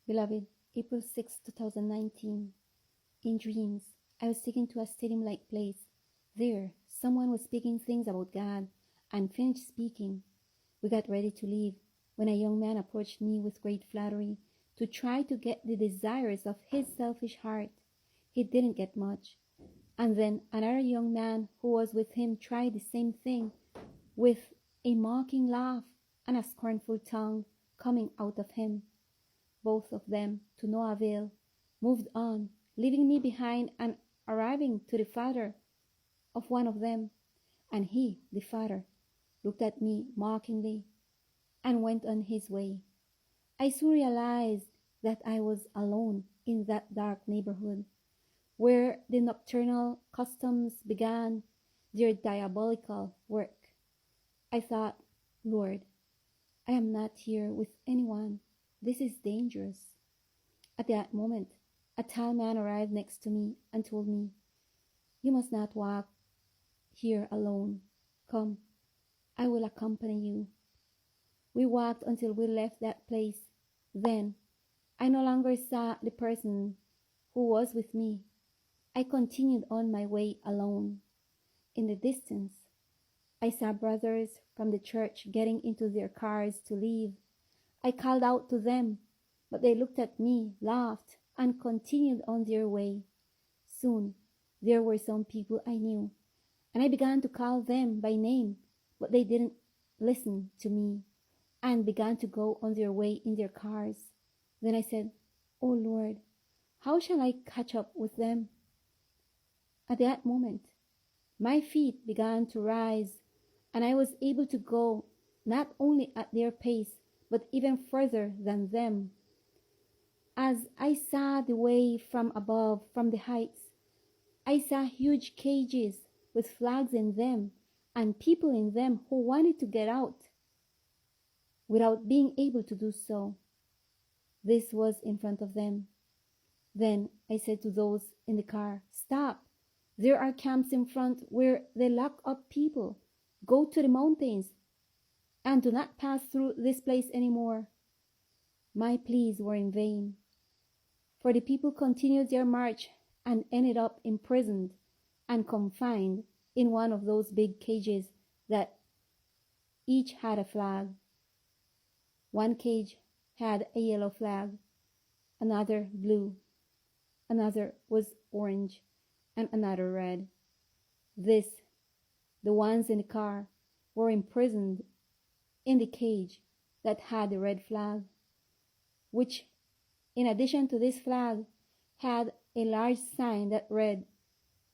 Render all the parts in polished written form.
Beloved, April 6, 2019. In dreams, I was taken to a stadium-like place. There, someone was speaking things about God and finished speaking. We got ready to leave when a young man approached me with great flattery to try to get the desires of his selfish heart. He didn't get much. And then another young man who was with him tried the same thing with a mocking laugh and a scornful tongue coming out of him. Both of them, to no avail, moved on, leaving me behind and arriving to the father of one of them. And he, the father, looked at me mockingly and went on his way. I soon realized that I was alone in that dark neighborhood where the nocturnal customs began their diabolical work. I thought, Lord, I am not here with anyone. This is dangerous. At that moment, a tall man arrived next to me and told me, You must not walk here alone. Come, I will accompany you. We walked until we left that place. Then, I no longer saw the person who was with me. I continued on my way alone. In the distance, I saw brothers from the church getting into their cars to leave. I called out to them, but they looked at me, laughed, and continued on their way. Soon, there were some people I knew, and I began to call them by name, but they didn't listen to me and began to go on their way in their cars. Then I said, Oh Lord, how shall I catch up with them? At that moment, my feet began to rise, and I was able to go not only at their pace, but even further than them. As I saw the way from above, from the heights, I saw huge cages with flags in them and people in them who wanted to get out without being able to do so. This was in front of them. Then I said to those in the car, Stop! There are camps in front where they lock up people. Go to the mountains and do not pass through this place anymore. My pleas were in vain, for the people continued their march and ended up imprisoned and confined in one of those big cages that each had a flag. One cage had a yellow flag, another blue, another was orange, and another red. The ones in the car, were imprisoned in the cage that had the red flag, which, in addition to this flag, had a large sign that read,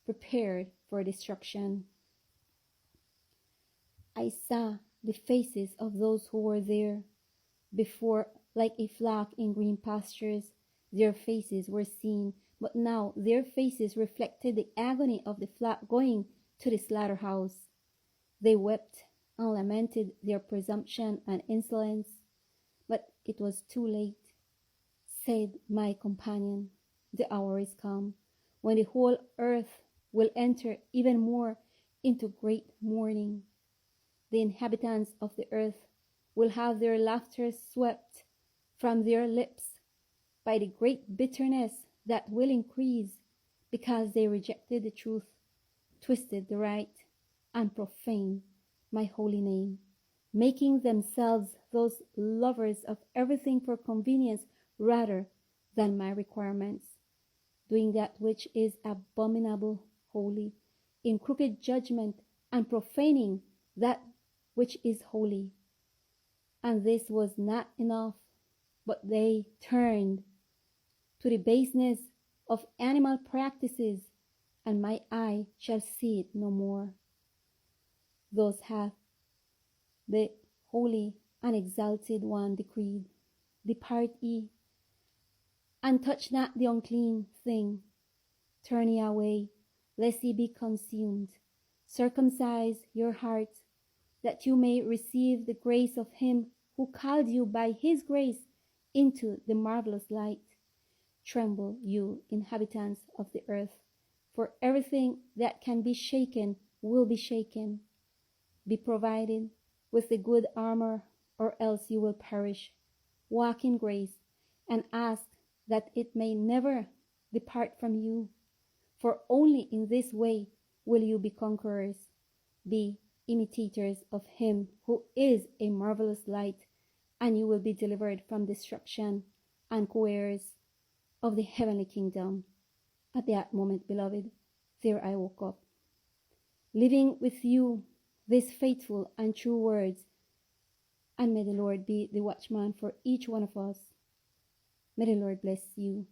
Prepared for destruction. I saw the faces of those who were there. Before, like a flock in green pastures, their faces were seen, but now their faces reflected the agony of the flock going to the slaughterhouse. They wept and lamented their presumption and insolence, but it was too late. Said my companion, the hour is come when the whole earth will enter even more into great mourning. The inhabitants of the earth will have their laughter swept from their lips by the great bitterness that will increase because they rejected the truth, twisted the right, and profaned my holy name, making themselves those lovers of everything for convenience rather than my requirements, doing that which is abominable, holy, in crooked judgment, and profaning that which is holy. And this was not enough, but they turned to the baseness of animal practices, and my eye shall see it no more. Thus hath the Holy and Exalted One decreed, Depart ye, and touch not the unclean thing. Turn ye away, lest ye be consumed. Circumcise your hearts, that you may receive the grace of him who called you by his grace into the marvelous light. Tremble, you inhabitants of the earth, for everything that can be shaken will be shaken. Be provided with the good armor, or else you will perish. Walk in grace and ask that it may never depart from you. For only in this way will you be conquerors, be imitators of him who is a marvelous light, and you will be delivered from destruction and co-heirs of the heavenly kingdom. At that moment, beloved, there I woke up, living with you these faithful and true words, and may the Lord be the watchman for each one of us. May the Lord bless you.